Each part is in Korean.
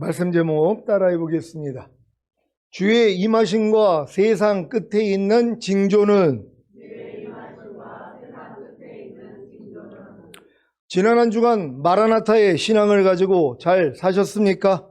말씀 제목 따라해 보겠습니다. 주의 임하심과 세상 끝에 있는 징조는 지난 한 주간 마라나타의 신앙을 가지고 잘 사셨습니까?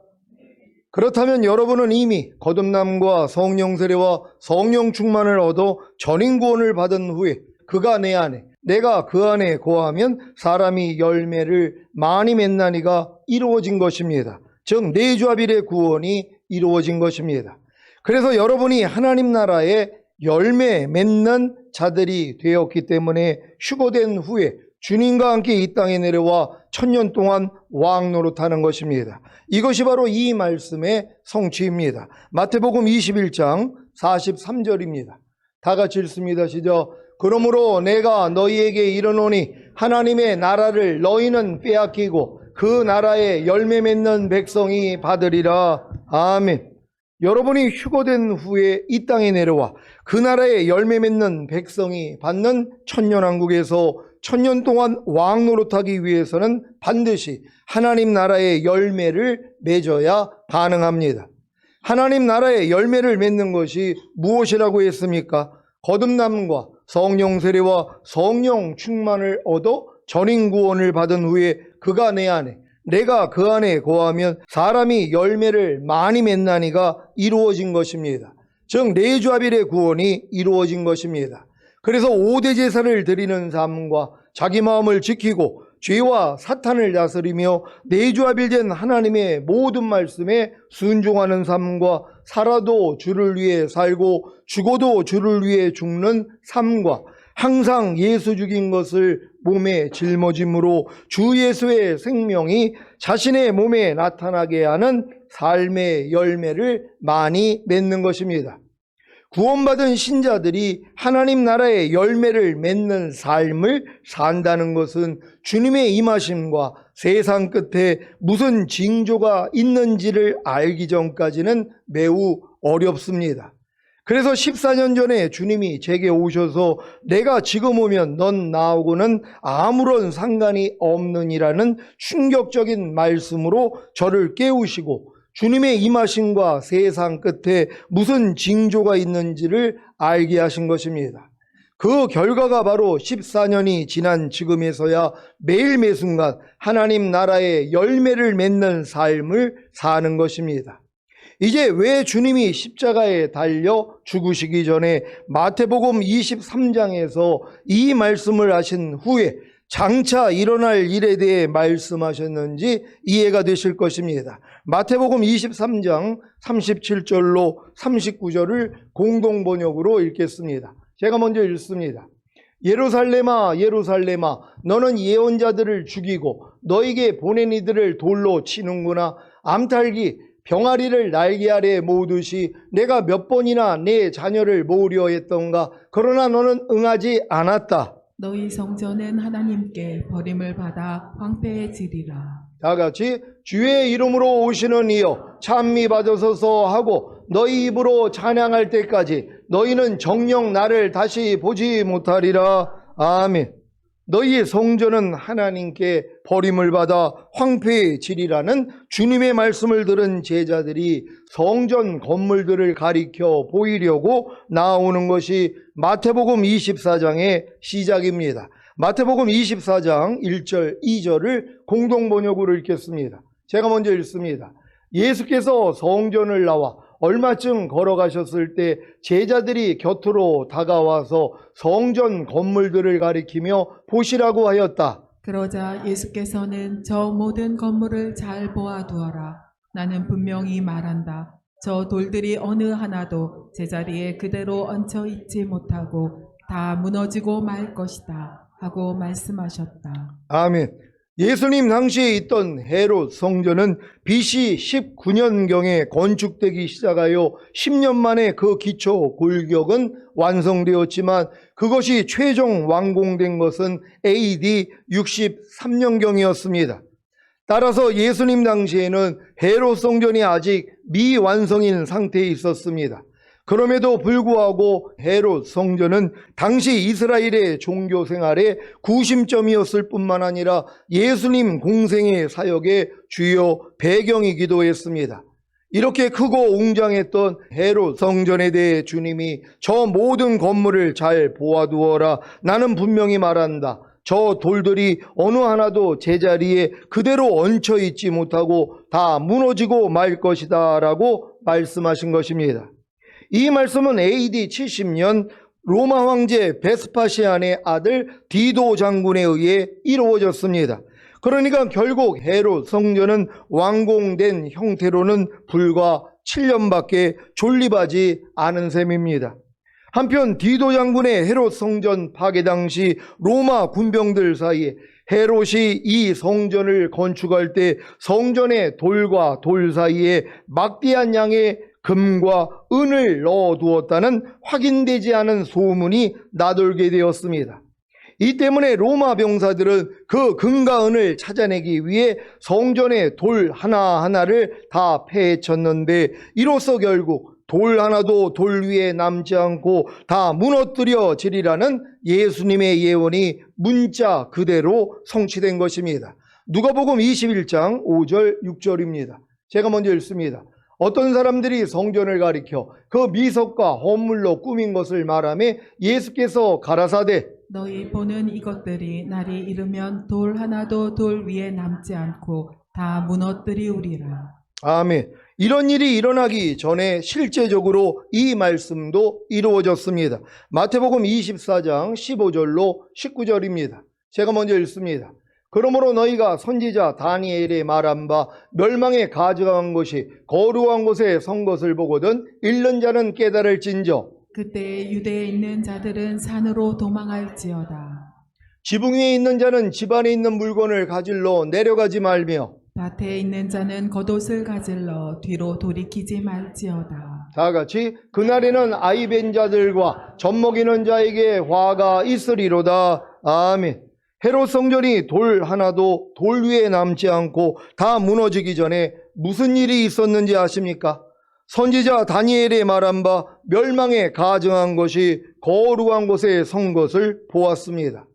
그렇다면 여러분은 이미 거듭남과 성령 세례와 성령 충만을 얻어 전인 구원을 받은 후에 그가 내 안에 내가 그 안에 거하면 사람이 열매를 많이 맺나니가 이루어진 것입니다. 즉 내주합일의 구원이 이루어진 것입니다. 그래서 여러분이 하나님 나라에 열매 맺는 자들이 되었기 때문에 휴거된 후에 주님과 함께 이 땅에 내려와 1000년 동안 왕 노릇하는 것입니다. 이것이 바로 이 말씀의 성취입니다. 마태복음 21장 43절입니다. 다 같이 읽습니다. 시작. 그러므로 내가 너희에게 이르노니 하나님의 나라를 너희는 빼앗기고 그 나라에 열매 맺는 백성이 받으리라. 아멘. 여러분이 휴거된 후에 이 땅에 내려와 그 나라에 열매 맺는 백성이 받는 천년왕국에서 1000년 동안 왕 노릇하기 위해서는 반드시 하나님 나라의 열매를 맺어야 가능합니다. 하나님 나라의 열매를 맺는 것이 무엇이라고 했습니까? 거듭남과 성령 세례와 성령 충만을 얻어 전인 구원을 받은 후에 그가 내 안에 내가 그 안에 거하면 사람이 열매를 많이 맺나니가 이루어진 것입니다. 즉 내주합일의 구원이 이루어진 것입니다. 그래서 5대 제사를 드리는 삶과 자기 마음을 지키고 죄와 사탄을 다스리며 내주합일된 하나님의 모든 말씀에 순종하는 삶과 살아도 주를 위해 살고 죽어도 주를 위해 죽는 삶과 항상 예수 죽인 것을 몸에 짊어짐으로 주 예수의 생명이 자신의 몸에 나타나게 하는 삶의 열매를 많이 맺는 것입니다. 구원받은 신자들이 하나님 나라의 열매를 맺는 삶을 산다는 것은 주님의 임하심과 세상 끝에 무슨 징조가 있는지를 알기 전까지는 매우 어렵습니다. 그래서 14년 전에 주님이 제게 오셔서 내가 지금 오면 넌 나하고는 아무런 상관이 없느니라는 충격적인 말씀으로 저를 깨우시고 주님의 임하심과 세상 끝에 무슨 징조가 있는지를 알게 하신 것입니다. 그 결과가 바로 14년이 지난 지금에서야 매일 매순간 하나님 나라의 열매를 맺는 삶을 사는 것입니다. 이제 왜 주님이 십자가에 달려 죽으시기 전에 마태복음 23장에서 이 말씀을 하신 후에 장차 일어날 일에 대해 말씀하셨는지 이해가 되실 것입니다. 마태복음 23장 37절로 39절을 공동번역으로 읽겠습니다. 제가 먼저 읽습니다. 예루살렘아 예루살렘아 너는 예언자들을 죽이고 너에게 보낸 이들을 돌로 치는구나. 암탉이 병아리를 날개 아래 모으듯이 내가 몇 번이나 내 자녀를 모으려 했던가. 그러나 너는 응하지 않았다. 너희 성전은 하나님께 버림을 받아 황폐해지리라. 다 같이 주의 이름으로 오시는 이여 찬미 받으소서 하고 너희 입으로 찬양할 때까지 너희는 정녕 나를 다시 보지 못하리라. 아멘. 너희의 성전은 하나님께 버림을 받아 황폐해지리라는 주님의 말씀을 들은 제자들이 성전 건물들을 가리켜 보이려고 나오는 것이 마태복음 24장의 시작입니다. 마태복음 24장 1절 2절을 공동번역으로 읽겠습니다. 제가 먼저 읽습니다. 예수께서 성전을 나와 얼마쯤 걸어가셨을 때 제자들이 곁으로 다가와서 성전 건물들을 가리키며 보시라고 하였다. 그러자 예수께서는 저 모든 건물을 잘 보아두어라. 나는 분명히 말한다. 저 돌들이 어느 하나도 제자리에 그대로 얹혀 있지 못하고 다 무너지고 말 것이다 하고 말씀하셨다. 아멘. 예수님 당시에 있던 헤롯 성전은 BC 19년경에 건축되기 시작하여 10년 만에 그 기초 골격은 완성되었지만 그것이 최종 완공된 것은 AD 63년경이었습니다. 따라서 예수님 당시에는 헤롯 성전이 아직 미완성인 상태에 있었습니다. 그럼에도 불구하고 헤롯 성전은 당시 이스라엘의 종교 생활의 구심점이었을 뿐만 아니라 예수님 공생의 사역의 주요 배경이기도 했습니다. 이렇게 크고 웅장했던 헤롯 성전에 대해 주님이 저 모든 건물을 잘 보아두어라. 나는 분명히 말한다. 저 돌들이 어느 하나도 제자리에 그대로 얹혀 있지 못하고 다 무너지고 말 것이다 라고 말씀하신 것입니다. 이 말씀은 AD 70년 로마 황제 베스파시안의 아들 디도 장군에 의해 이루어졌습니다. 그러니까 결국 헤롯 성전은 완공된 형태로는 불과 7년밖에 존립하지 않은 셈입니다. 한편 디도 장군의 헤롯 성전 파괴 당시 로마 군병들 사이에 헤롯이 이 성전을 건축할 때 성전의 돌과 돌 사이에 막대한 양의 금과 은을 넣어두었다는 확인되지 않은 소문이 나돌게 되었습니다. 이 때문에 로마 병사들은 그 금과 은을 찾아내기 위해 성전의 돌 하나하나를 다 패쳤는데 이로써 결국 돌 하나도 돌 위에 남지 않고 다 무너뜨려지리라는 예수님의 예언이 문자 그대로 성취된 것입니다. 누가복음 21장 5절 6절입니다. 제가 먼저 읽습니다. 어떤 사람들이 성전을 가리켜 그 미석과 헌물로 꾸민 것을 말하며 예수께서 가라사대 너희 보는 이것들이 날이 이르면 돌 하나도 돌 위에 남지 않고 다 무너뜨리우리라. 아멘. 이런 일이 일어나기 전에 실제적으로 이 말씀도 이루어졌습니다. 마태복음 24장 15절로 19절입니다. 제가 먼저 읽습니다. 그러므로 너희가 선지자 다니엘의 말한 바 멸망에 가져간 것이 거룩한 곳에 선 것을 보거든 읽는 자는 깨달을진저 그때 유대에 있는 자들은 산으로 도망할지어다. 지붕 위에 있는 자는 집 안에 있는 물건을 가질러 내려가지 말며 밭에 있는 자는 겉옷을 가질러 뒤로 돌이키지 말지어다. 다 같이 그날에는 아이 벤 자들과 젖 먹이는 자에게 화가 있으리로다. 아멘. 헤롯 성전이 돌 하나도 돌 위에 남지 않고 다 무너지기 전에 무슨 일이 있었는지 아십니까? 선지자 다니엘의 말한 바 멸망에 가증한 것이 거룩한 곳에 선 것을 보았습니다.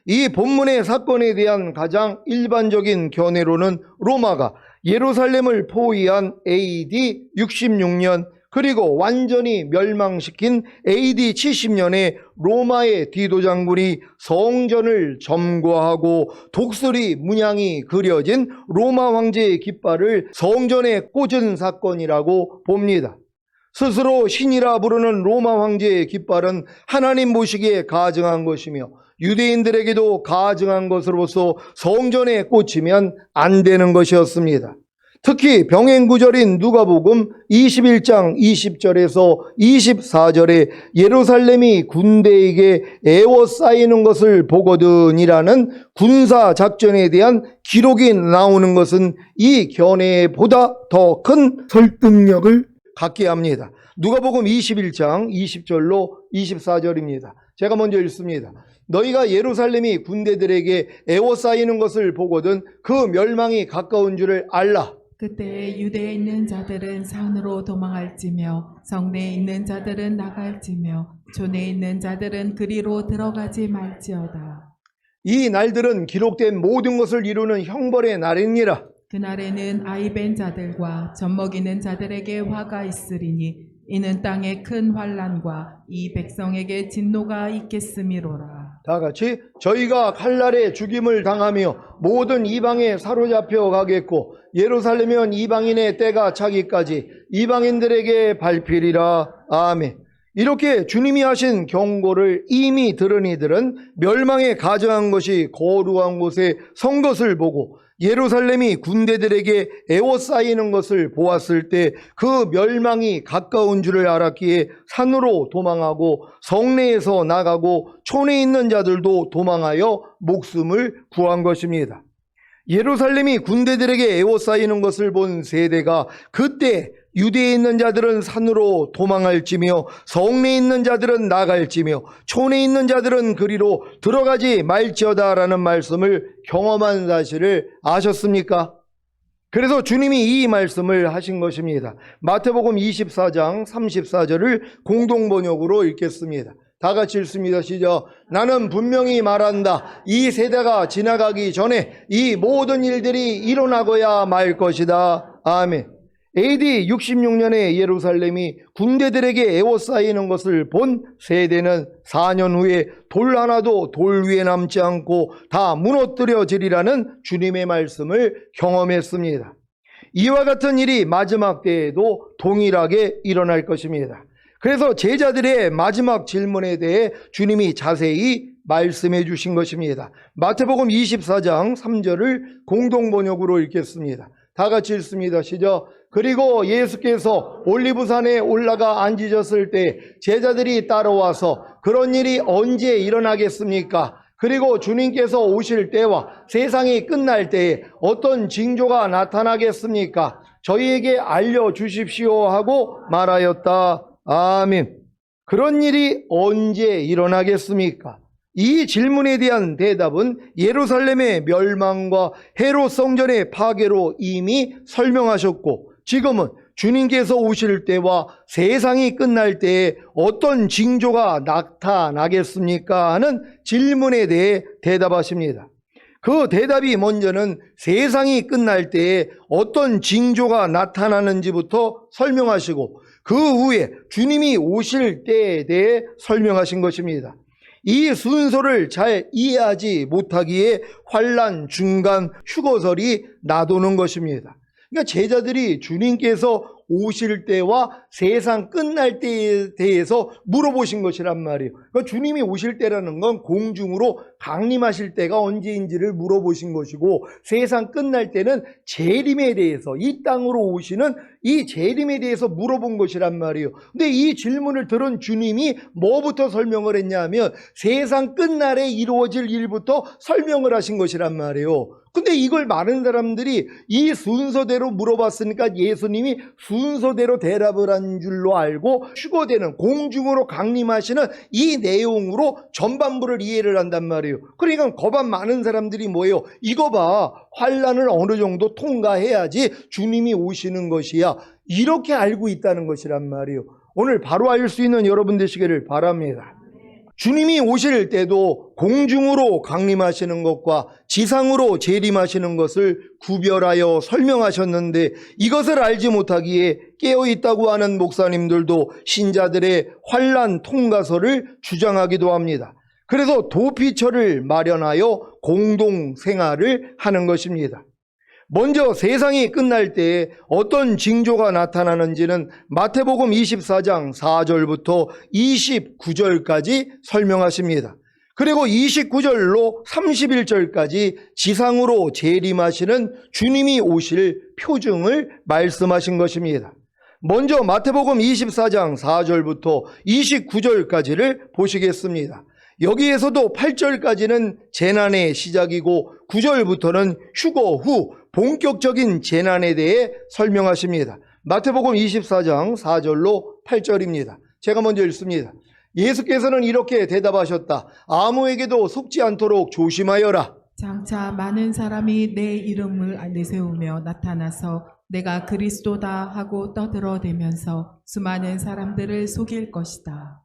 이 본문의 사건에 대한 가장 일반적인 견해로는 로마가 예루살렘을 포위한 AD 66년 그리고 완전히 멸망시킨 AD 70년에 로마의 디도 장군이 성전을 점거하고 독수리 문양이 그려진 로마 황제의 깃발을 성전에 꽂은 사건이라고 봅니다. 스스로 신이라 부르는 로마 황제의 깃발은 하나님 보시기에 가증한 것이며 유대인들에게도 가증한 것으로서 성전에 꽂히면 안 되는 것이었습니다. 특히 병행구절인 누가복음 21장 20절에서 24절에 예루살렘이 군대에게 에워싸이는 것을 보거든이라는 군사작전에 대한 기록이 나오는 것은 이 견해보다 더 큰 설득력을 갖게 합니다. 누가복음 21장 20절로 24절입니다. 제가 먼저 읽습니다. 너희가 예루살렘이 군대들에게 에워싸이는 것을 보거든 그 멸망이 가까운 줄을 알라. 그때 유대에 있는 자들은 산으로 도망할지며 성내에 있는 자들은 나갈지며 촌에 있는 자들은 그리로 들어가지 말지어다. 이 날들은 기록된 모든 것을 이루는 형벌의 날이니라. 그날에는 아이 벤 자들과 젖 먹이는 자들에게 화가 있으리니 이는 땅에 큰 환난과 이 백성에게 진노가 있겠음이로라. 다 같이 저희가 칼날에 죽임을 당하며 모든 이방에 사로잡혀 가겠고 예루살렘은 이방인의 때가 차기까지 이방인들에게 밟히리라. 아멘. 이렇게 주님이 하신 경고를 이미 들은 이들은 멸망에 가증한 것이 거룩한 곳에 선 것을 보고 예루살렘이 군대들에게 에워싸이는 것을 보았을 때 그 멸망이 가까운 줄을 알았기에 산으로 도망하고 성내에서 나가고 촌에 있는 자들도 도망하여 목숨을 구한 것입니다. 예루살렘이 군대들에게 에워싸이는 것을 본 세대가 그때 유대에 있는 자들은 산으로 도망할지며 성내에 있는 자들은 나갈지며 촌에 있는 자들은 그리로 들어가지 말지어다라는 말씀을 경험한 사실을 아셨습니까? 그래서 주님이 이 말씀을 하신 것입니다. 마태복음 24장 34절을 공동번역으로 읽겠습니다. 다 같이 읽습니다. 시작. 나는 분명히 말한다. 이 세대가 지나가기 전에 이 모든 일들이 일어나고야 말 것이다. 아멘. AD 66년에 예루살렘이 군대들에게 에워싸이는 것을 본 세대는 4년 후에 돌 하나도 돌 위에 남지 않고 다 무너뜨려지리라는 주님의 말씀을 경험했습니다. 이와 같은 일이 마지막 때에도 동일하게 일어날 것입니다. 그래서 제자들의 마지막 질문에 대해 주님이 자세히 말씀해 주신 것입니다. 마태복음 24장 3절을 공동번역으로 읽겠습니다. 다 같이 읽습니다. 시작. 그리고 예수께서 올리브산에 올라가 앉으셨을 때 제자들이 따라와서 그런 일이 언제 일어나겠습니까? 그리고 주님께서 오실 때와 세상이 끝날 때에 어떤 징조가 나타나겠습니까? 저희에게 알려주십시오 하고 말하였다. 아멘. 그런 일이 언제 일어나겠습니까? 이 질문에 대한 대답은 예루살렘의 멸망과 헤롯 성전의 파괴로 이미 설명하셨고, 지금은 주님께서 오실 때와 세상이 끝날 때에 어떤 징조가 나타나겠습니까? 하는 질문에 대해 대답하십니다. 그 대답이 먼저는 세상이 끝날 때에 어떤 징조가 나타나는지부터 설명하시고, 그 후에 주님이 오실 때에 대해 설명하신 것입니다. 이 순서를 잘 이해하지 못하기에 환난 중간 휴거설이 나도는 것입니다. 그러니까 제자들이 주님께서 오실 때와 세상 끝날 때에 대해서 물어보신 것이란 말이에요. 그러니까 주님이 오실 때라는 건 공중으로 강림하실 때가 언제인지를 물어보신 것이고, 세상 끝날 때는 재림에 대해서, 이 땅으로 오시는 이 재림에 대해서 물어본 것이란 말이에요. 근데 이 질문을 들은 주님이 뭐부터 설명을 했냐면 세상 끝날에 이루어질 일부터 설명을 하신 것이란 말이에요. 근데 이걸 많은 사람들이 이 순서대로 물어봤으니까 예수님이 순서대로 대답을 한 줄로 알고 휴거되는, 공중으로 강림하시는 이 내용으로 전반부를 이해를 한단 말이에요. 그러니까 거반 많은 사람들이 뭐예요? 이거 봐, 환난을 어느 정도 통과해야지 주님이 오시는 것이야, 이렇게 알고 있다는 것이란 말이에요. 오늘 바로 알 수 있는 여러분 되시기를 바랍니다. 주님이 오실 때도 공중으로 강림하시는 것과 지상으로 재림하시는 것을 구별하여 설명하셨는데, 이것을 알지 못하기에 깨어있다고 하는 목사님들도 신자들의 환난 통과서를 주장하기도 합니다. 그래서 도피처를 마련하여 공동 생활을 하는 것입니다. 먼저 세상이 끝날 때에 어떤 징조가 나타나는지는 마태복음 24장 4절부터 29절까지 설명하십니다. 그리고 29절로 31절까지 지상으로 재림하시는 주님이 오실 표징을 말씀하신 것입니다. 먼저 마태복음 24장 4절부터 29절까지를 보시겠습니다. 여기에서도 8절까지는 재난의 시작이고 9절부터는 휴거 후 본격적인 재난에 대해 설명하십니다. 마태복음 24장 4절로 8절입니다. 제가 먼저 읽습니다. 예수께서는 이렇게 대답하셨다. 아무에게도 속지 않도록 조심하여라. 장차 많은 사람이 내 이름을 내세우며 나타나서 내가 그리스도다 하고 떠들어대면서 수많은 사람들을 속일 것이다.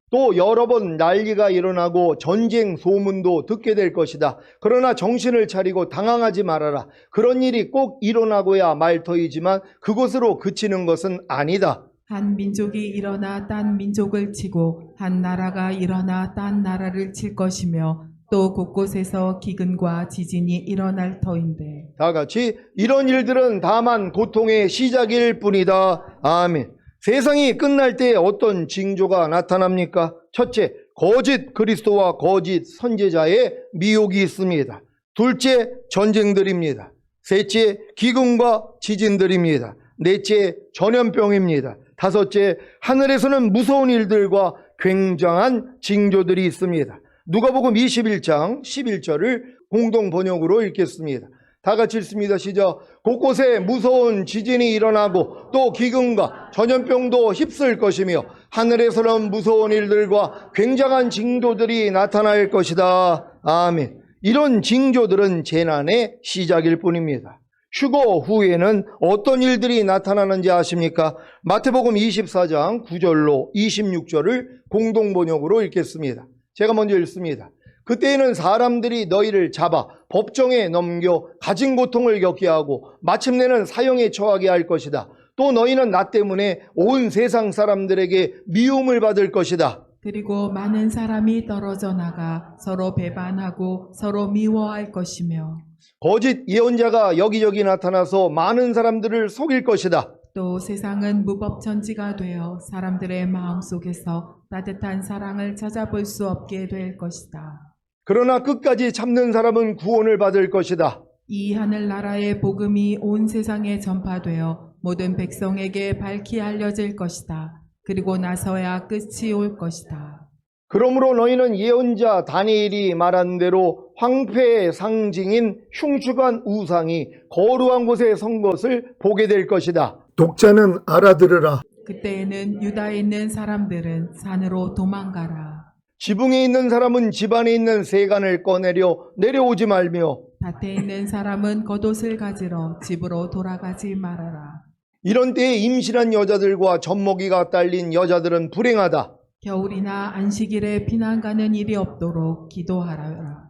또 여러 번 난리가 일어나고 전쟁 소문도 듣게 될 것이다. 그러나 정신을 차리고 당황하지 말아라. 그런 일이 꼭 일어나고야 말 터이지만 그것으로 그치는 것은 아니다. 한 민족이 일어나 딴 민족을 치고 한 나라가 일어나 딴 나라를 칠 것이며 또 곳곳에서 기근과 지진이 일어날 터인데. 다 같이 이런 일들은 다만 고통의 시작일 뿐이다. 아멘. 세상이 끝날 때 어떤 징조가 나타납니까? 첫째, 거짓 그리스도와 거짓 선지자의 미혹이 있습니다. 둘째, 전쟁들입니다. 셋째, 기근과 지진들입니다. 넷째, 전염병입니다. 다섯째, 하늘에서는 무서운 일들과 굉장한 징조들이 있습니다. 누가복음 21장 11절을 공동 번역으로 읽겠습니다. 다 같이 읽습니다. 시작. 곳곳에 무서운 지진이 일어나고 또 기근과 전염병도 휩쓸 것이며 하늘에서는 무서운 일들과 굉장한 징조들이 나타날 것이다. 아멘. 이런 징조들은 재난의 시작일 뿐입니다. 휴거 후에는 어떤 일들이 나타나는지 아십니까? 마태복음 24장 9절로 26절을 공동번역으로 읽겠습니다. 제가 먼저 읽습니다. 그때에는 사람들이 너희를 잡아 법정에 넘겨 가진 고통을 겪게 하고 마침내는 사형에 처하게 할 것이다. 또 너희는 나 때문에 온 세상 사람들에게 미움을 받을 것이다. 그리고 많은 사람이 떨어져 나가 서로 배반하고 서로 미워할 것이며 거짓 예언자가 여기저기 나타나서 많은 사람들을 속일 것이다. 또 세상은 무법천지가 되어 사람들의 마음속에서 따뜻한 사랑을 찾아볼 수 없게 될 것이다. 그러나 끝까지 참는 사람은 구원을 받을 것이다. 이 하늘나라의 복음이 온 세상에 전파되어 모든 백성에게 밝히 알려질 것이다. 그리고 나서야 끝이 올 것이다. 그러므로 너희는 예언자 다니엘이 말한 대로 황폐의 상징인 흉측한 우상이 거루한 곳에 선 것을 보게 될 것이다. 독자는 알아들으라. 그때에는 유다에 있는 사람들은 산으로 도망가라. 지붕에 있는 사람은 집안에 있는 세간을 꺼내려 내려오지 말며 밭에 있는 사람은 겉옷을 가지러 집으로 돌아가지 말아라. 이런 때에 임신한 여자들과 젖먹이가 딸린 여자들은 불행하다. 겨울이나 안식일에 피난 가는 일이 없도록 기도하라.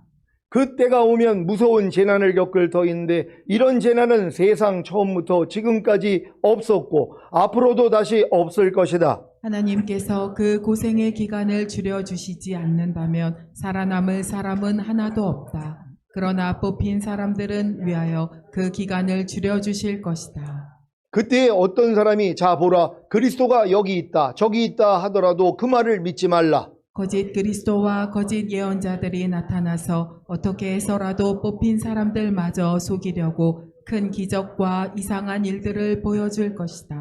그때가 오면 무서운 재난을 겪을 터인데 이런 재난은 세상 처음부터 지금까지 없었고 앞으로도 다시 없을 것이다. 하나님께서 그 고생의 기간을 줄여주시지 않는다면 살아남을 사람은 하나도 없다. 그러나 뽑힌 사람들은 위하여 그 기간을 줄여주실 것이다. 그때 어떤 사람이 자 보라 그리스도가 여기 있다 저기 있다 하더라도 그 말을 믿지 말라. 거짓 그리스도와 거짓 예언자들이 나타나서 어떻게 해서라도 뽑힌 사람들마저 속이려고 큰 기적과 이상한 일들을 보여줄 것이다.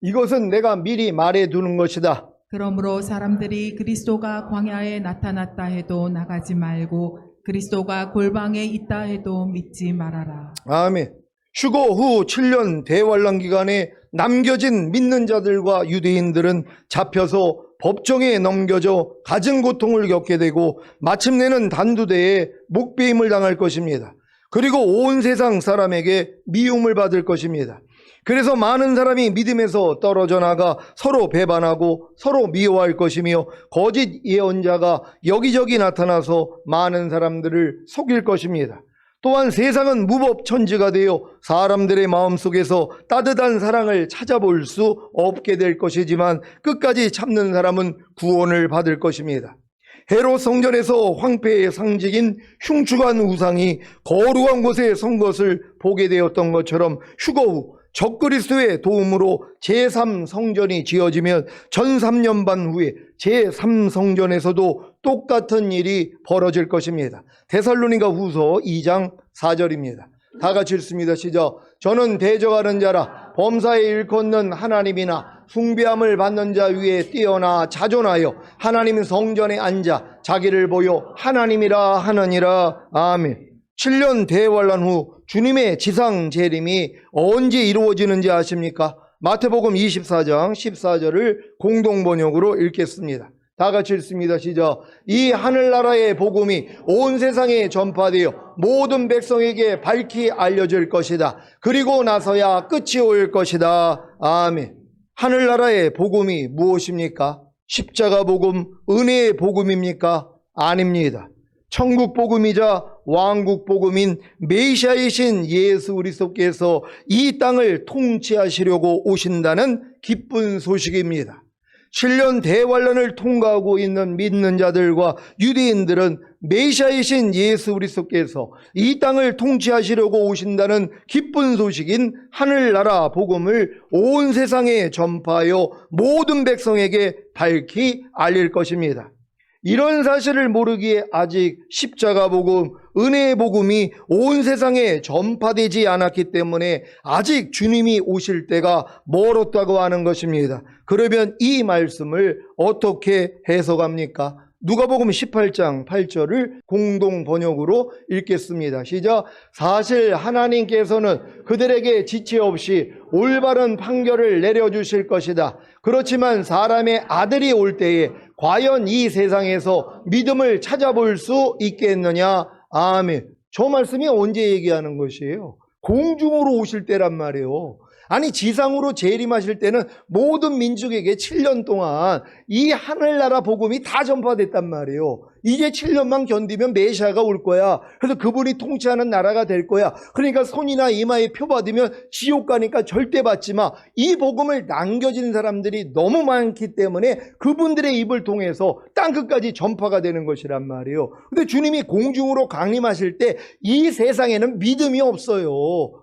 이것은 내가 미리 말해두는 것이다. 그러므로 사람들이 그리스도가 광야에 나타났다 해도 나가지 말고 그리스도가 골방에 있다 해도 믿지 말아라. 아멘. 휴거 후 7년 대환란 기간에 남겨진 믿는 자들과 유대인들은 잡혀서 법정에 넘겨져 가진 고통을 겪게 되고 마침내는 단두대에 목베임을 당할 것입니다. 그리고 온 세상 사람에게 미움을 받을 것입니다. 그래서 많은 사람이 믿음에서 떨어져 나가 서로 배반하고 서로 미워할 것이며 거짓 예언자가 여기저기 나타나서 많은 사람들을 속일 것입니다. 또한 세상은 무법천지가 되어 사람들의 마음속에서 따뜻한 사랑을 찾아볼 수 없게 될 것이지만 끝까지 참는 사람은 구원을 받을 것입니다. 헤롯 성전에서 황폐의 상징인 흉측한 우상이 거룩한 곳에 선 것을 보게 되었던 것처럼 휴거 후 적그리스도의 도움으로 제3성전이 지어지면 전 3년 반 후에 제3성전에서도 똑같은 일이 벌어질 것입니다. 데살로니가 후서 2장 4절입니다. 다 같이 읽습니다. 시작. 저는 대적하는 자라 범사에 일컫는 하나님이나 숭배함을 받는 자 위에 뛰어나 자존하여 하나님 성전에 앉아 자기를 보여 하나님이라 하느니라. 아멘. 7년 대환란 후 주님의 지상 재림이 언제 이루어지는지 아십니까? 마태복음 24장 14절을 공동번역으로 읽겠습니다. 다 같이 읽습니다. 시작. 이 하늘나라의 복음이 온 세상에 전파되어 모든 백성에게 밝히 알려질 것이다. 그리고 나서야 끝이 올 것이다. 아멘. 하늘나라의 복음이 무엇입니까? 십자가 복음, 은혜의 복음입니까? 아닙니다. 천국 복음이자 왕국 복음인 메시아이신 예수 그리스도께서 이 땅을 통치하시려고 오신다는 기쁜 소식입니다. 7년 대환란을 통과하고 있는 믿는 자들과 유대인들은 메시아이신 예수 그리스도께서 이 땅을 통치하시려고 오신다는 기쁜 소식인 하늘나라 복음을 온 세상에 전파하여 모든 백성에게 밝히 알릴 것입니다. 이런 사실을 모르기에 아직 십자가 복음, 은혜의 복음이 온 세상에 전파되지 않았기 때문에 아직 주님이 오실 때가 멀었다고 하는 것입니다. 그러면 이 말씀을 어떻게 해석합니까? 누가복음 18장 8절을 공동 번역으로 읽겠습니다. 시작. 사실 하나님께서는 그들에게 지체 없이 올바른 판결을 내려주실 것이다. 그렇지만 사람의 아들이 올 때에 과연 이 세상에서 믿음을 찾아볼 수 있겠느냐? 아멘. 저 말씀이 언제 얘기하는 것이에요? 공중으로 오실 때란 말이에요. 아니 지상으로 재림하실 때는 모든 민족에게 7년 동안 이 하늘나라 복음이 다 전파됐단 말이에요. 이제 7년만 견디면 메시아가 올 거야. 그래서 그분이 통치하는 나라가 될 거야. 그러니까 손이나 이마에 표 받으면 지옥 가니까 절대 받지 마. 이 복음을 남겨진 사람들이 너무 많기 때문에 그분들의 입을 통해서 땅끝까지 전파가 되는 것이란 말이에요. 근데 주님이 공중으로 강림하실 때 이 세상에는 믿음이 없어요.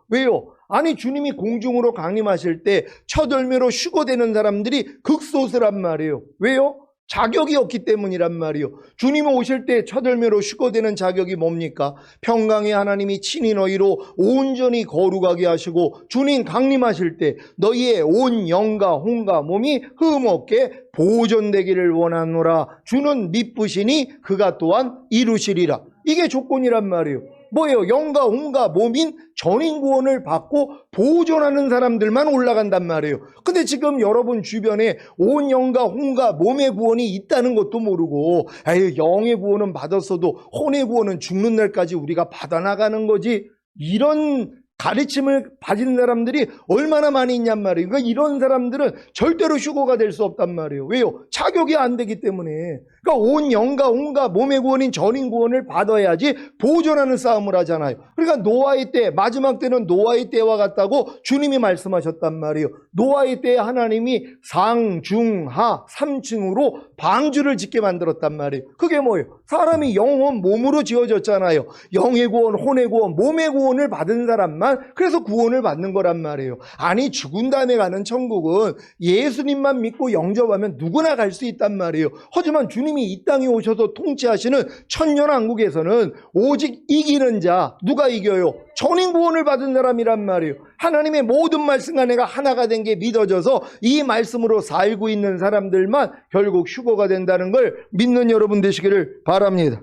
왜요? 아니 주님이 공중으로 강림하실 때 첫 열매로 휴거되는 사람들이 극소수란 말이에요. 왜요? 자격이 없기 때문이란 말이에요. 주님이 오실 때 첫 열매로 휴거되는 자격이 뭡니까? 평강의 하나님이 친히 너희로 온전히 거룩하게 하시고 주님 강림하실 때 너희의 온 영과 혼과 몸이 흠없게 보존되기를 원하노라. 주는 미쁘시니 그가 또한 이루시리라. 이게 조건이란 말이에요. 뭐예요? 영과 혼과 몸인 전인구원을 받고 보존하는 사람들만 올라간단 말이에요. 근데 지금 여러분 주변에 온 영과 혼과 몸의 구원이 있다는 것도 모르고 아유 영의 구원은 받았어도 혼의 구원은 죽는 날까지 우리가 받아나가는 거지, 이런 가르침을 가진 사람들이 얼마나 많이 있냔 말이에요. 그러니까 이런 사람들은 절대로 휴거가 될 수 없단 말이에요. 왜요? 자격이 안 되기 때문에. 그러니까 온 영과 혼과 몸의 구원인 전인 구원을 받아야지 보존하는 싸움을 하잖아요. 그러니까 노아의 때, 마지막 때는 노아의 때와 같다고 주님이 말씀하셨단 말이에요. 노아의 때에 하나님이 상, 중, 하 3층으로 방주를 짓게 만들었단 말이에요. 그게 뭐예요? 사람이 영혼 몸으로 지어졌잖아요. 영의 구원, 혼의 구원, 몸의 구원을 받은 사람만 그래서 구원을 받는 거란 말이에요. 아니 죽은 다음에 가는 천국은 예수님만 믿고 영접하면 누구나 갈 수 있단 말이에요. 하지만 주님이 이 땅에 오셔서 통치하시는 천년왕국에서는 오직 이기는 자, 누가 이겨요? 전인 구원을 받은 사람이란 말이에요. 하나님의 모든 말씀과 내가 하나가 된 게 믿어져서 이 말씀으로 살고 있는 사람들만 결국 휴거가 된다는 걸 믿는 여러분 되시기를 바랍니다.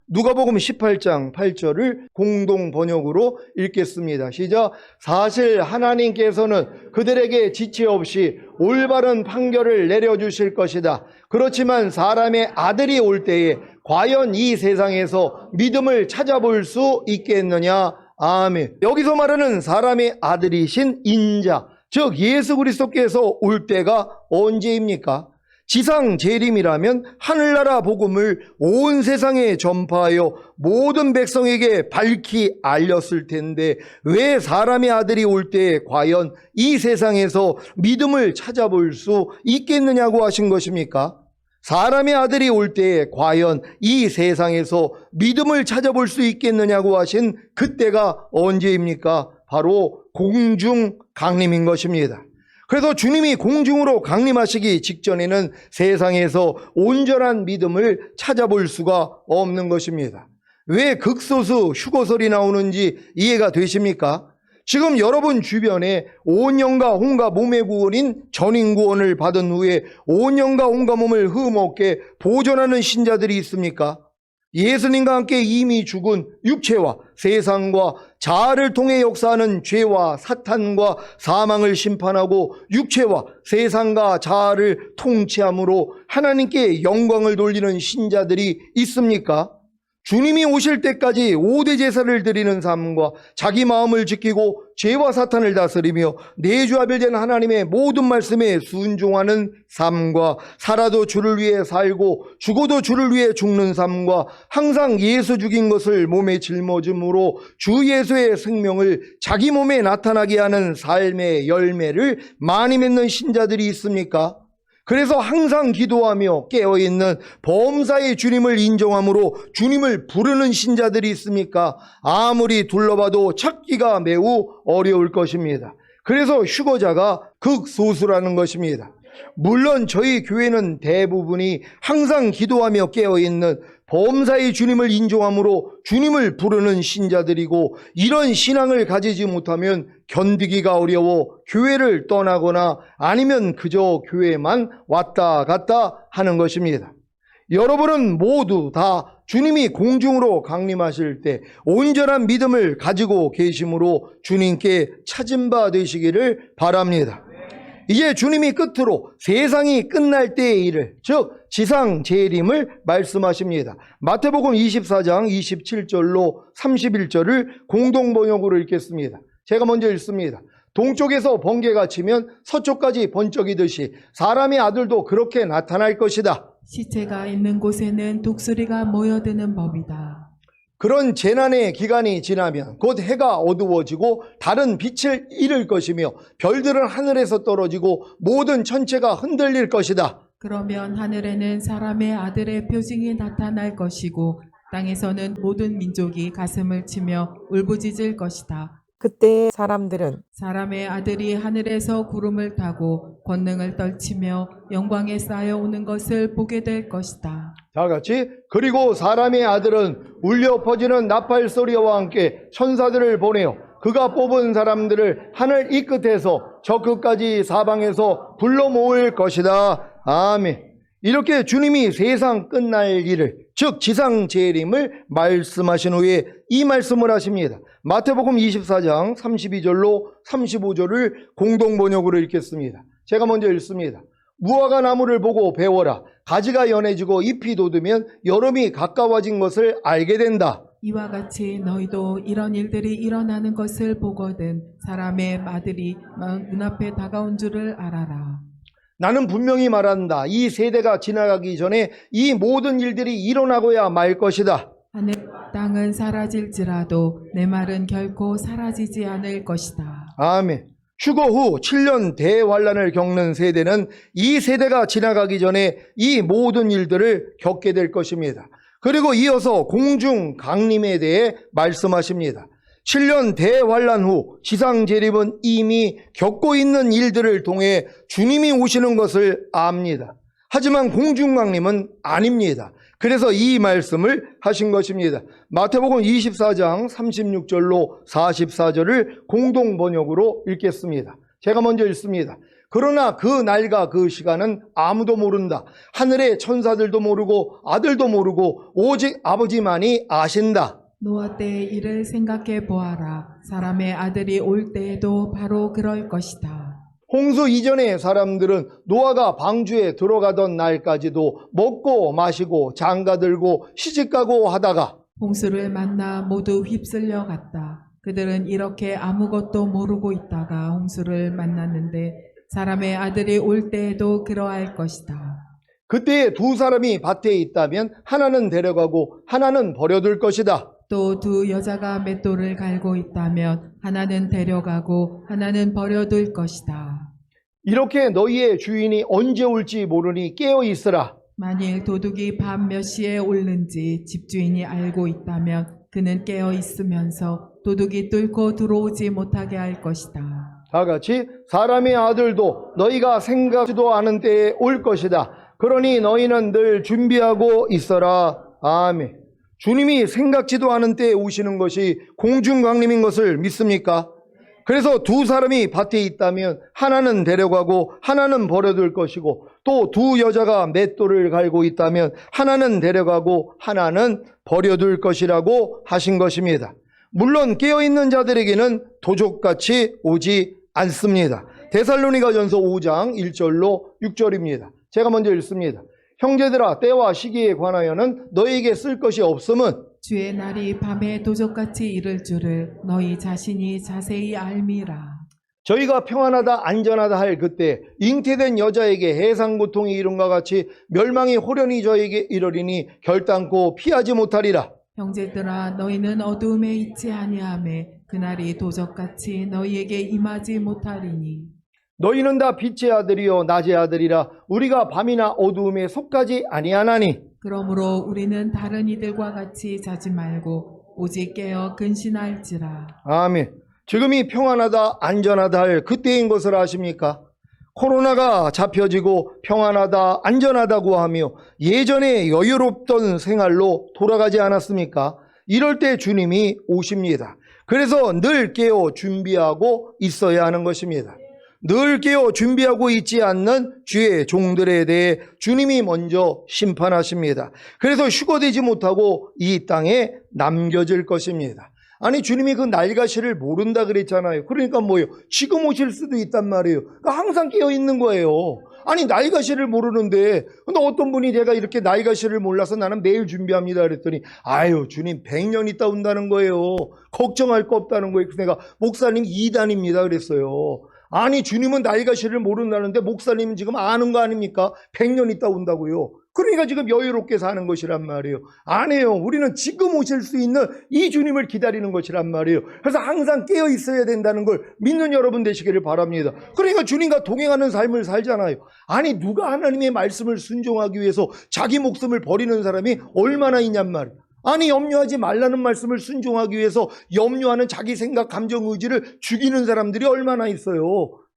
누가복음 18장 8절을 공동 번역으로 읽겠습니다. 시작. 사실 하나님께서는 그들에게 지체 없이 올바른 판결을 내려주실 것이다. 그렇지만 사람의 아들이 올 때에 과연 이 세상에서 믿음을 찾아볼 수 있겠느냐. 아멘. 여기서 말하는 사람의 아들이신 인자, 즉 예수 그리스도께서 올 때가 언제입니까? 지상 재림이라면 하늘나라 복음을 온 세상에 전파하여 모든 백성에게 밝히 알렸을 텐데 왜 사람의 아들이 올 때 과연 이 세상에서 믿음을 찾아볼 수 있겠느냐고 하신 것입니까? 사람의 아들이 올 때 과연 이 세상에서 믿음을 찾아볼 수 있겠느냐고 하신 그때가 언제입니까? 바로 공중 강림인 것입니다. 그래서 주님이 공중으로 강림하시기 직전에는 세상에서 온전한 믿음을 찾아볼 수가 없는 것입니다. 왜 극소수 휴거설이 나오는지 이해가 되십니까? 지금 여러분 주변에 온 영과 혼과 몸의 구원인 전인 구원을 받은 후에 온 영과 혼과 몸을 흠없게 보존하는 신자들이 있습니까? 예수님과 함께 이미 죽은 육체와 세상과 자아를 통해 역사하는 죄와 사탄과 사망을 심판하고 육체와 세상과 자아를 통치함으로 하나님께 영광을 돌리는 신자들이 있습니까? 주님이 오실 때까지 5대 제사를 드리는 삶과 자기 마음을 지키고 죄와 사탄을 다스리며 내주하별된 하나님의 모든 말씀에 순종하는 삶과 살아도 주를 위해 살고 죽어도 주를 위해 죽는 삶과 항상 예수 죽인 것을 몸에 짊어짐으로 주 예수의 생명을 자기 몸에 나타나게 하는 삶의 열매를 많이 맺는 신자들이 있습니까? 그래서 항상 기도하며 깨어있는 범사의 주님을 인정함으로 주님을 부르는 신자들이 있습니까? 아무리 둘러봐도 찾기가 매우 어려울 것입니다. 그래서 휴거자가 극소수라는 것입니다. 물론 저희 교회는 대부분이 항상 기도하며 깨어있는 범사의 주님을 인정함으로 주님을 부르는 신자들이고 이런 신앙을 가지지 못하면 견디기가 어려워 교회를 떠나거나 아니면 그저 교회만 왔다 갔다 하는 것입니다. 여러분은 모두 다 주님이 공중으로 강림하실 때 온전한 믿음을 가지고 계심으로 주님께 찾은 바 되시기를 바랍니다. 이제 주님이 끝으로 세상이 끝날 때의 일을, 즉 지상 재림을 말씀하십니다. 마태복음 24장 27절로 31절을 공동 번역으로 읽겠습니다. 제가 먼저 읽습니다. 동쪽에서 번개가 치면 서쪽까지 번쩍이듯이 사람의 아들도 그렇게 나타날 것이다. 시체가 있는 곳에는 독수리가 모여드는 법이다. 그런 재난의 기간이 지나면 곧 해가 어두워지고 다른 빛을 잃을 것이며 별들은 하늘에서 떨어지고 모든 천체가 흔들릴 것이다. 그러면 하늘에는 사람의 아들의 표징이 나타날 것이고 땅에서는 모든 민족이 가슴을 치며 울부짖을 것이다. 그때 사람들은 사람의 아들이 하늘에서 구름을 타고 권능을 떨치며 영광에 쌓여오는 것을 보게 될 것이다. 다 같이 그리고 사람의 아들은 울려 퍼지는 나팔 소리와 함께 천사들을 보내어 그가 뽑은 사람들을 하늘 이 끝에서 저 끝까지 사방에서 불러 모을 것이다. 아멘. 이렇게 주님이 세상 끝날 일을, 즉 지상 재림을 말씀하신 후에 이 말씀을 하십니다. 마태복음 24장 32절로 35절을 공동 번역으로 읽겠습니다. 제가 먼저 읽습니다. 무화과 나무를 보고 배워라. 가지가 연해지고 잎이 돋으면 여름이 가까워진 것을 알게 된다. 이와 같이 너희도 이런 일들이 일어나는 것을 보거든 사람의 아들이 눈앞에 다가온 줄을 알아라. 나는 분명히 말한다. 이 세대가 지나가기 전에 이 모든 일들이 일어나고야 말 것이다. 하늘 땅은 사라질지라도 내 말은 결코 사라지지 않을 것이다. 아멘. 휴거 후 7년 대환란을 겪는 세대는 이 세대가 지나가기 전에 이 모든 일들을 겪게 될 것입니다. 그리고 이어서 공중 강림에 대해 말씀하십니다. 7년 대환란 후 지상 재림은 이미 겪고 있는 일들을 통해 주님이 오시는 것을 압니다. 하지만 공중 강림은 아닙니다. 그래서 이 말씀을 하신 것입니다. 마태복음 24장 36절로 44절을 공동 번역으로 읽겠습니다. 제가 먼저 읽습니다. 그러나 그 날과 그 시간은 아무도 모른다. 하늘의 천사들도 모르고 아들도 모르고 오직 아버지만이 아신다. 노아 때의 일을 생각해 보아라. 사람의 아들이 올 때에도 바로 그럴 것이다. 홍수 이전의 사람들은 노아가 방주에 들어가던 날까지도 먹고 마시고 장가들고 시집가고 하다가 홍수를 만나 모두 휩쓸려 갔다. 그들은 이렇게 아무것도 모르고 있다가 홍수를 만났는데 사람의 아들이 올 때에도 그러할 것이다. 그때 두 사람이 밭에 있다면 하나는 데려가고 하나는 버려둘 것이다. 또 두 여자가 맷돌을 갈고 있다면 하나는 데려가고 하나는 버려둘 것이다. 이렇게 너희의 주인이 언제 올지 모르니 깨어 있으라. 만일 도둑이 밤 몇 시에 오는지 집주인이 알고 있다면 그는 깨어 있으면서 도둑이 뚫고 들어오지 못하게 할 것이다. 다 같이 사람의 아들도 너희가 생각지도 않은 때에 올 것이다. 그러니 너희는 늘 준비하고 있어라. 아멘. 주님이 생각지도 않은 때에 오시는 것이 공중강림인 것을 믿습니까? 그래서 두 사람이 밭에 있다면 하나는 데려가고 하나는 버려둘 것이고 또 두 여자가 맷돌을 갈고 있다면 하나는 데려가고 하나는 버려둘 것이라고 하신 것입니다. 물론 깨어있는 자들에게는 도적같이 오지 않습니다. 데살로니가전서 5장 1절로 6절입니다. 제가 먼저 읽습니다. 형제들아 때와 시기에 관하여는 너희에게 쓸 것이 없음은 주의 날이 밤에 도적같이 이를 줄을 너희 자신이 자세히 알미라. 저희가 평안하다 안전하다 할 그때 잉태된 여자에게 해상 고통이 이른과 같이 멸망이 호련히 저에게 이르리니 결단코 피하지 못하리라. 형제들아 너희는 어두움에 있지 아니하매 그날이 도적같이 너희에게 임하지 못하리니 너희는 다 빛의 아들이요 낮의 아들이라. 우리가 밤이나 어두움에 속하지 아니하나니 그러므로 우리는 다른 이들과 같이 자지 말고 오직 깨어 근신할지라. 아멘. 지금이 평안하다 안전하다 할 그때인 것을 아십니까? 코로나가 잡혀지고 평안하다 안전하다고 하며 예전에 여유롭던 생활로 돌아가지 않았습니까? 이럴 때 주님이 오십니다. 그래서 늘 깨어 준비하고 있어야 하는 것입니다. 늘 깨어 준비하고 있지 않는 주의 종들에 대해 주님이 먼저 심판하십니다. 그래서 휴거되지 못하고 이 땅에 남겨질 것입니다. 아니 주님이 그 날가시를 모른다 그랬잖아요. 그러니까 뭐예요? 지금 오실 수도 있단 말이에요. 그러니까 항상 깨어 있는 거예요. 아니 날가시를 모르는데 근데 어떤 분이 제가 이렇게 날가시를 몰라서 나는 매일 준비합니다 그랬더니 아유 주님 100년 있다 온다는 거예요. 걱정할 거 없다는 거예요. 그래서 내가 목사님 2단입니다 그랬어요. 아니 주님은 날가시를 모른다는데 목사님은 지금 아는 거 아닙니까? 100년 있다 온다고요. 그러니까 지금 여유롭게 사는 것이란 말이에요. 아니에요. 우리는 지금 오실 수 있는 이 주님을 기다리는 것이란 말이에요. 그래서 항상 깨어 있어야 된다는 걸 믿는 여러분 되시기를 바랍니다. 그러니까 주님과 동행하는 삶을 살잖아요. 아니 누가 하나님의 말씀을 순종하기 위해서 자기 목숨을 버리는 사람이 얼마나 있냔 말이에요. 아니 염려하지 말라는 말씀을 순종하기 위해서 염려하는 자기 생각, 감정, 의지를 죽이는 사람들이 얼마나 있어요.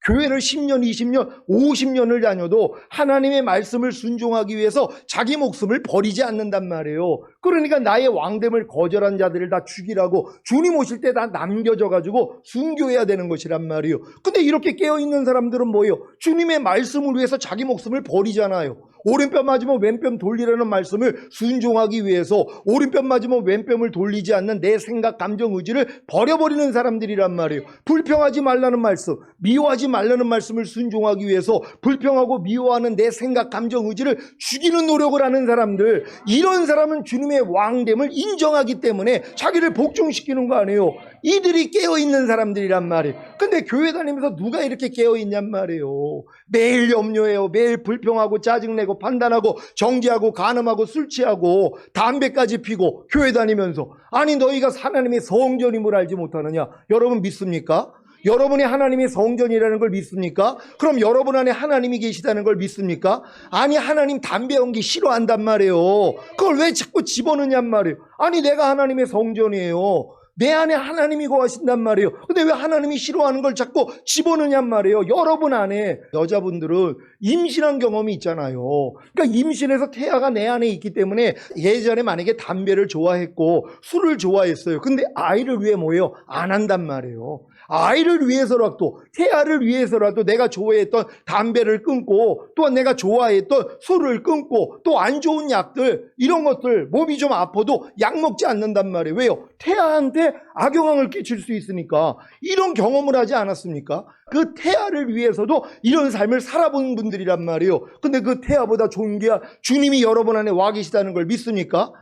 교회를 10년, 20년, 50년을 다녀도 하나님의 말씀을 순종하기 위해서 자기 목숨을 버리지 않는단 말이에요. 그러니까 나의 왕됨을 거절한 자들을 다 죽이라고 주님 오실 때 다 남겨져가지고 순교해야 되는 것이란 말이에요. 근데 이렇게 깨어있는 사람들은 뭐예요? 주님의 말씀을 위해서 자기 목숨을 버리잖아요. 오른편 맞으면 왼편 돌리라는 말씀을 순종하기 위해서 오른편 맞으면 왼편을 돌리지 않는 내 생각, 감정, 의지를 버려버리는 사람들이란 말이에요. 불평하지 말라는 말씀, 미워하지 말라는 말씀을 순종하기 위해서 불평하고 미워하는 내 생각, 감정, 의지를 죽이는 노력을 하는 사람들, 이런 사람은 주님의 왕됨을 인정하기 때문에 자기를 복종시키는 거 아니에요. 이들이 깨어있는 사람들이란 말이에요. 근데 교회 다니면서 누가 이렇게 깨어있냔 말이에요. 매일 염려해요. 매일 불평하고 짜증내고 판단하고 정죄하고 간음하고 술 취하고 담배까지 피고 교회 다니면서 아니 너희가 하나님의 성전임을 알지 못하느냐? 여러분 믿습니까? 여러분이 하나님의 성전이라는 걸 믿습니까? 그럼 여러분 안에 하나님이 계시다는 걸 믿습니까? 아니 하나님 담배 연기 싫어한단 말이에요. 그걸 왜 자꾸 집어넣냔 말이에요. 아니 내가 하나님의 성전이에요. 내 안에 하나님이 거하신단 말이에요. 근데 왜 하나님이 싫어하는 걸 자꾸 집어넣냔 말이에요. 여러분 안에 여자분들은 임신한 경험이 있잖아요. 그러니까 임신해서 태아가 내 안에 있기 때문에 예전에 만약에 담배를 좋아했고 술을 좋아했어요. 근데 아이를 위해 뭐예요? 안 한단 말이에요. 아이를 위해서라도 태아를 위해서라도 내가 좋아했던 담배를 끊고 또한 내가 좋아했던 술을 끊고 또 안 좋은 약들 이런 것들 몸이 좀 아파도 약 먹지 않는단 말이에요. 왜요? 태아한테 악영향을 끼칠 수 있으니까. 이런 경험을 하지 않았습니까? 그 태아를 위해서도 이런 삶을 살아본 분들이란 말이에요. 근데 그 태아보다 좋은 게 주님이 여러분 안에 와 계시다는 걸 믿습니까?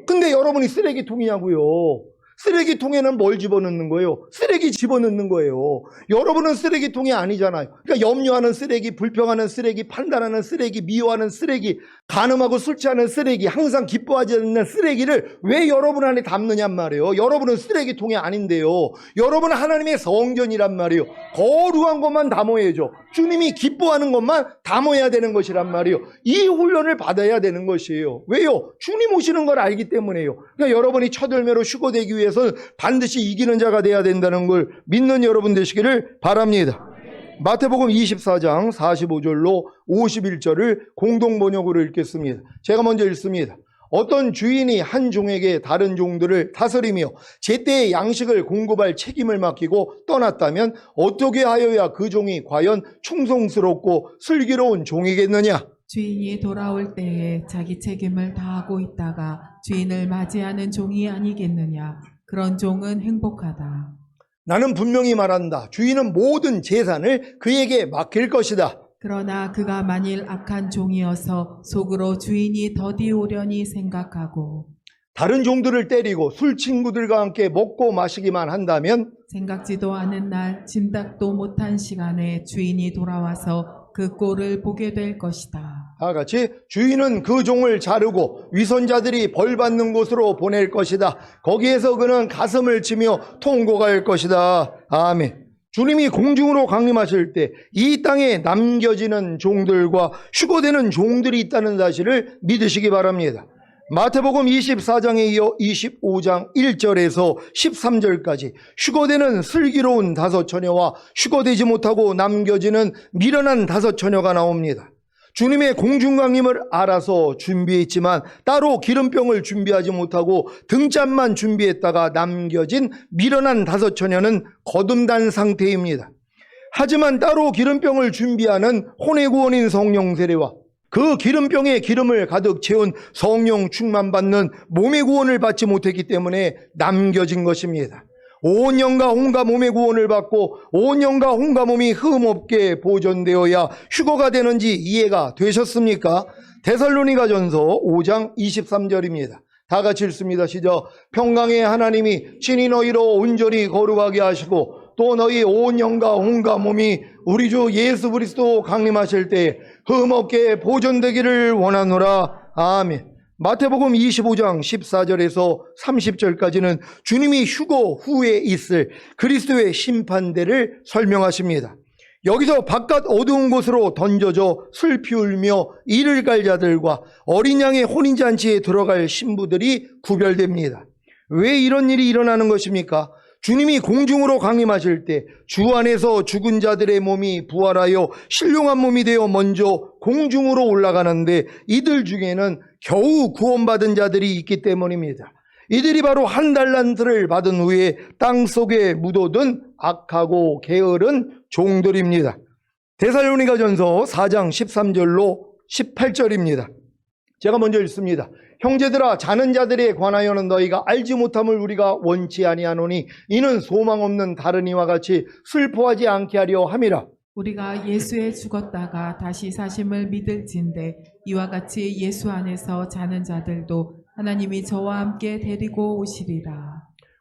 근데 여러분이 쓰레기통이냐고요. 쓰레기통에는 뭘 집어넣는 거예요? 쓰레기 집어넣는 거예요. 여러분은 쓰레기통이 아니잖아요. 그러니까 염려하는 쓰레기, 불평하는 쓰레기, 판단하는 쓰레기, 미워하는 쓰레기, 간음하고 술 취하는 쓰레기, 항상 기뻐하지 않는 쓰레기를 왜 여러분 안에 담느냔 말이에요. 여러분은 쓰레기통이 아닌데요. 여러분은 하나님의 성전이란 말이에요. 거룩한 것만 담아야죠. 주님이 기뻐하는 것만 담아야 되는 것이란 말이에요. 이 훈련을 받아야 되는 것이에요. 왜요? 주님 오시는 걸 알기 때문에요. 그러니까 여러분이 첫열매로 휴거되기 위해서는 반드시 이기는 자가 돼야 된다는 걸 믿는 여러분 되시기를 바랍니다. 마태복음 24장 45절로 51절을 공동번역으로 읽겠습니다. 제가 먼저 읽습니다. 어떤 주인이 한 종에게 다른 종들을 다스리며 제때의 양식을 공급할 책임을 맡기고 떠났다면 어떻게 하여야 그 종이 과연 충성스럽고 슬기로운 종이겠느냐? 주인이 돌아올 때에 자기 책임을 다하고 있다가 주인을 맞이하는 종이 아니겠느냐? 그런 종은 행복하다. 나는 분명히 말한다. 주인은 모든 재산을 그에게 맡길 것이다. 그러나 그가 만일 악한 종이어서 속으로 주인이 더디 오려니 생각하고 다른 종들을 때리고 술 친구들과 함께 먹고 마시기만 한다면 생각지도 않은 날 짐작도 못한 시간에 주인이 돌아와서 그 꼴을 보게 될 것이다. 다 같이 주인은 그 종을 자르고 위선자들이 벌받는 곳으로 보낼 것이다. 거기에서 그는 가슴을 치며 통곡할 것이다. 아멘. 주님이 공중으로 강림하실 때 이 땅에 남겨지는 종들과 휴거되는 종들이 있다는 사실을 믿으시기 바랍니다. 마태복음 24장에 이어 25장 1절에서 13절까지 휴거되는 슬기로운 5처녀와 휴거되지 못하고 남겨지는 미련한 5처녀가 나옵니다. 주님의 공중강림을 알아서 준비했지만 따로 기름병을 준비하지 못하고 등잔만 준비했다가 남겨진 미련한 5처녀는 거듭난 상태입니다. 하지만 따로 기름병을 준비하는 혼의 구원인 성령 세례와 그 기름병에 기름을 가득 채운 성령 충만받는 몸의 구원을 받지 못했기 때문에 남겨진 것입니다. 온 영과 혼과 몸의 구원을 받고 온 영과 혼과 몸이 흠없게 보존되어야 휴거가 되는지 이해가 되셨습니까? 데살로니가전서 5장 23절입니다. 다 같이 읽습니다. 시작. 평강의 하나님이 친히 너희로 온전히 거룩하게 하시고 또 너희 온 영과 혼과 몸이 우리 주 예수 그리스도 강림하실 때 흠없게 보존되기를 원하노라. 아멘. 마태복음 25장 14절에서 30절까지는 주님이 휴거 후에 있을 그리스도의 심판대를 설명하십니다. 여기서 바깥 어두운 곳으로 던져져 슬피 울며 이를 갈 자들과 어린 양의 혼인잔치에 들어갈 신부들이 구별됩니다. 왜 이런 일이 일어나는 것입니까? 주님이 공중으로 강림하실 때 주 안에서 죽은 자들의 몸이 부활하여 신령한 몸이 되어 먼저 공중으로 올라가는데 이들 중에는 겨우 구원받은 자들이 있기 때문입니다. 이들이 바로 한 달란트를 받은 후에 땅속에 묻어둔 악하고 게으른 종들입니다. 데살로니가전서 4장 13절로 18절입니다. 제가 먼저 읽습니다. 형제들아, 자는 자들에 관하여는 너희가 알지 못함을 우리가 원치 아니하노니 이는 소망 없는 다른 이와 같이 슬퍼하지 않게 하려 함이라. 우리가 예수에 죽었다가 다시 사심을 믿을진대 이와 같이 예수 안에서 자는 자들도 하나님이 저와 함께 데리고 오시리라.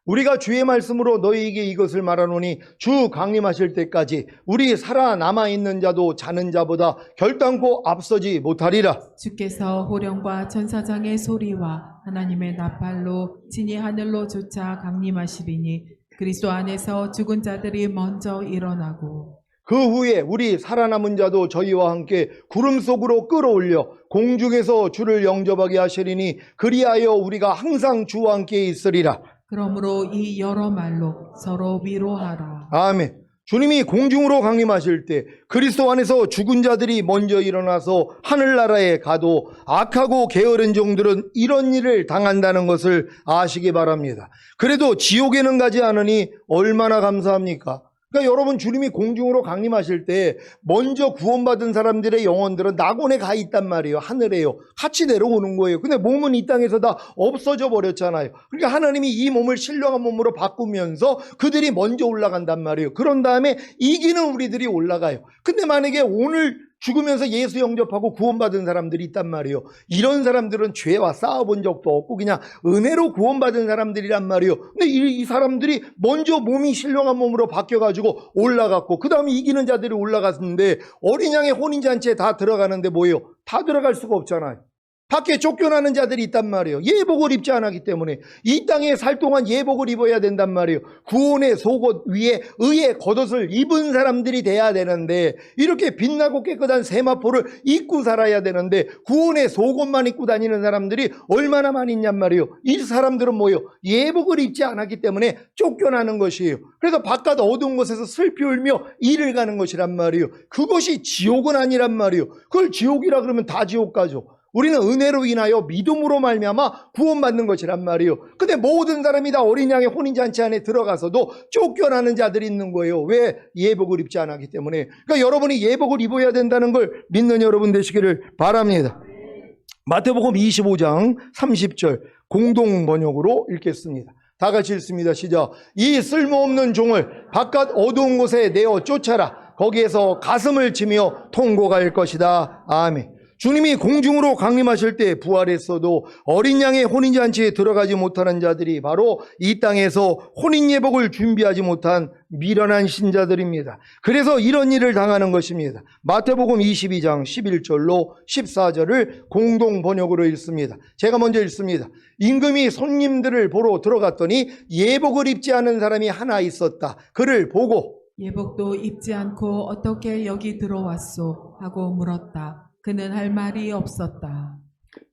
우리가 주의 말씀으로 너희에게 이것을 말하노니 주 강림하실 때까지 우리 살아남아 있는 자도 자는 자보다 결단코 앞서지 못하리라. 주께서 호령과 천사장의 소리와 하나님의 나팔로 진이 하늘로 쫓아 강림하시리니 그리스도 안에서 죽은 자들이 먼저 일어나고 그 후에 우리 살아남은 자도 저희와 함께 구름 속으로 끌어올려 공중에서 주를 영접하게 하시리니 그리하여 우리가 항상 주와 함께 있으리라. 그러므로 이 여러 말로 서로 위로하라. 아멘. 주님이 공중으로 강림하실 때 그리스도 안에서 죽은 자들이 먼저 일어나서 하늘나라에 가도 악하고 게으른 종들은 이런 일을 당한다는 것을 아시기 바랍니다. 그래도 지옥에는 가지 않으니 얼마나 감사합니까? 그러니까 여러분, 주님이 공중으로 강림하실 때 먼저 구원받은 사람들의 영혼들은 낙원에 가 있단 말이에요. 하늘에요. 같이 내려오는 거예요. 근데 몸은 이 땅에서 다 없어져 버렸잖아요. 그러니까 하나님이 이 몸을 신령한 몸으로 바꾸면서 그들이 먼저 올라간단 말이에요. 그런 다음에 이기는 우리들이 올라가요. 근데 만약에 오늘 죽으면서 예수 영접하고 구원받은 사람들이 있단 말이에요. 이런 사람들은 죄와 싸워본 적도 없고 그냥 은혜로 구원받은 사람들이란 말이에요. 근데 이 사람들이 먼저 몸이 신령한 몸으로 바뀌어가지고 올라갔고 그 다음에 이기는 자들이 올라갔는데 어린 양의 혼인잔치에 다 들어가는데 뭐예요? 다 들어갈 수가 없잖아요. 밖에 쫓겨나는 자들이 있단 말이에요. 예복을 입지 않았기 때문에 이 땅에 살 동안 예복을 입어야 된단 말이에요. 구원의 속옷 위에 의의 겉옷을 입은 사람들이 돼야 되는데 이렇게 빛나고 깨끗한 세마포를 입고 살아야 되는데 구원의 속옷만 입고 다니는 사람들이 얼마나 많이 있냔 말이에요. 이 사람들은 뭐예요? 예복을 입지 않았기 때문에 쫓겨나는 것이에요. 그래서 바깥 어두운 곳에서 슬피 울며 이를 가는 것이란 말이에요. 그것이 지옥은 아니란 말이에요. 그걸 지옥이라 그러면 다 지옥 가죠. 우리는 은혜로 인하여 믿음으로 말미암아 구원받는 것이란 말이에요. 근데 모든 사람이 다 어린 양의 혼인잔치 안에 들어가서도 쫓겨나는 자들이 있는 거예요. 왜? 예복을 입지 않았기 때문에. 그러니까 여러분이 예복을 입어야 된다는 걸 믿는 여러분 되시기를 바랍니다. 마태복음 25장 30절 공동 번역으로 읽겠습니다. 다 같이 읽습니다. 시작. 이 쓸모없는 종을 바깥 어두운 곳에 내어 쫓아라. 거기에서 가슴을 치며 통곡할 것이다. 아멘. 주님이 공중으로 강림하실 때 부활했어도 어린 양의 혼인잔치에 들어가지 못하는 자들이 바로 이 땅에서 혼인예복을 준비하지 못한 미련한 신자들입니다. 그래서 이런 일을 당하는 것입니다. 마태복음 22장 11절로 14절을 공동 번역으로 읽습니다. 제가 먼저 읽습니다. 임금이 손님들을 보러 들어갔더니 예복을 입지 않은 사람이 하나 있었다. 그를 보고 예복도 입지 않고 어떻게 여기 들어왔소? 하고 물었다. 그는 할 말이 없었다.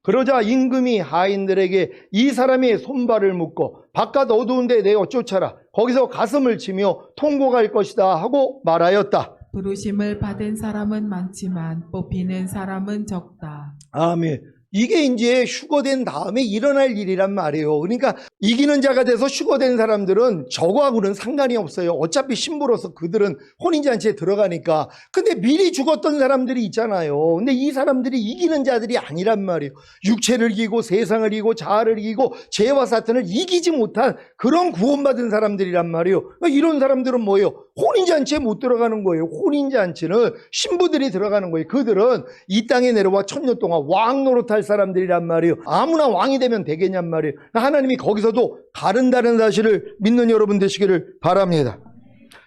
그러자 임금이 하인들에게 이 사람의 손발을 묶고 바깥 어두운 데 내어 쫓아라. 거기서 가슴을 치며 통곡할 것이다 하고 말하였다. 부르심을 받은 사람은 많지만 뽑히는 사람은 적다. 아멘. 이게 이제 휴거된 다음에 일어날 일이란 말이에요. 그러니까 이기는 자가 돼서 휴거된 사람들은 저거하고는 상관이 없어요. 어차피 신부로서 그들은 혼인잔치에 들어가니까. 근데 미리 죽었던 사람들이 있잖아요. 근데 이 사람들이 이기는 자들이 아니란 말이에요. 육체를 이기고 세상을 이기고 자아를 이기고 죄와 사탄을 이기지 못한 그런 구원받은 사람들이란 말이에요. 그러니까 이런 사람들은 뭐예요? 혼인잔치에 못 들어가는 거예요. 혼인잔치는 신부들이 들어가는 거예요. 그들은 이 땅에 내려와 1000년 동안 왕 노릇할 사람들이란 말이에요. 아무나 왕이 되면 되겠냔 말이에요. 하나님이 거기서도 가른다는 사실을 믿는 여러분 되시기를 바랍니다.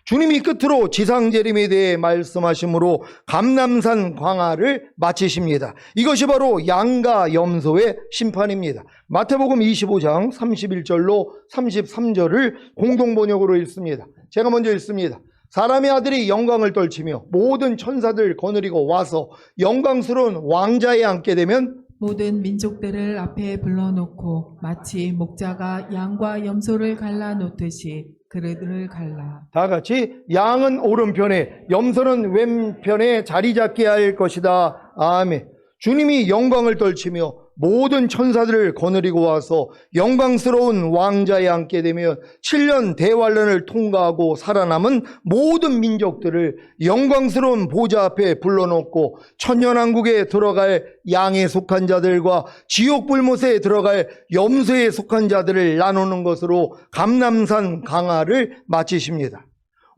주님이 끝으로 지상재림에 대해 말씀하심으로 감람산 광화를 마치십니다. 이것이 바로 양과 염소의 심판입니다. 마태복음 25장 31절로 33절을 공동번역으로 읽습니다. 제가 먼저 읽습니다. 사람의 아들이 영광을 떨치며 모든 천사들 거느리고 와서 영광스러운 왕자에 앉게 되면 모든 민족들을 앞에 불러놓고 마치 목자가 양과 염소를 갈라놓듯이 그들을 갈라. 다 같이 양은 오른편에 염소는 왼편에 자리 잡게 할 것이다. 아멘. 주님이 영광을 떨치며 모든 천사들을 거느리고 와서 영광스러운 왕자에 앉게 되면 7년 대환란을 통과하고 살아남은 모든 민족들을 영광스러운 보좌 앞에 불러놓고 천년왕국에 들어갈 양에 속한 자들과 지옥 불못에 들어갈 염소에 속한 자들을 나누는 것으로 감람산 강화를 마치십니다.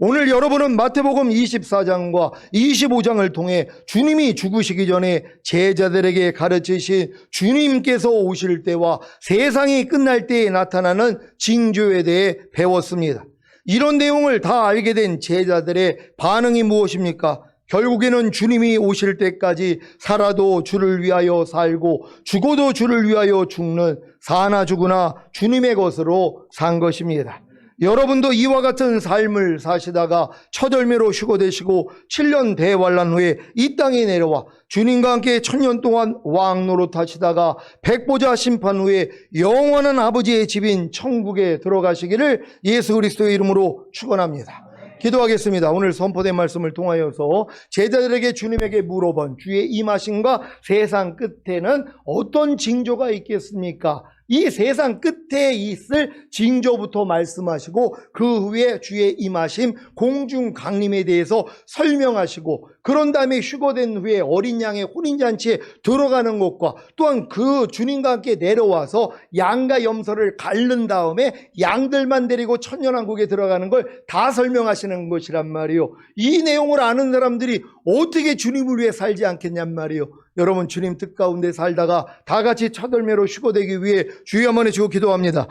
오늘 여러분은 마태복음 24장과 25장을 통해 주님이 죽으시기 전에 제자들에게 가르치신 주님께서 오실 때와 세상이 끝날 때에 나타나는 징조에 대해 배웠습니다. 이런 내용을 다 알게 된 제자들의 반응이 무엇입니까? 결국에는 주님이 오실 때까지 살아도 주를 위하여 살고 죽어도 주를 위하여 죽는 사나 죽으나 주님의 것으로 산 것입니다. 여러분도 이와 같은 삶을 사시다가 첫 열매로 휴거되시고 7년 대환란 후에 이 땅에 내려와 주님과 함께 1000년 동안 왕 노릇하시다가 백보자 심판 후에 영원한 아버지의 집인 천국에 들어가시기를 예수 그리스도의 이름으로 축원합니다. 기도하겠습니다. 오늘 선포된 말씀을 통하여서 제자들에게 주님에게 물어본 주의 임하심과 세상 끝에는 어떤 징조가 있겠습니까? 이 세상 끝에 있을 징조부터 말씀하시고 그 후에 주의 임하심, 공중 강림에 대해서 설명하시고 그런 다음에 휴거된 후에 어린 양의 혼인잔치에 들어가는 것과 또한 그 주님과 함께 내려와서 양과 염소를 가른 다음에 양들만 데리고 천년왕국에 들어가는 걸 다 설명하시는 것이란 말이에요. 이 내용을 아는 사람들이 어떻게 주님을 위해 살지 않겠냔 말이에요. 여러분 주님 뜻 가운데 살다가 다 같이 첫 열매로 휴거되기 위해 주여 한번 해주고 기도합니다.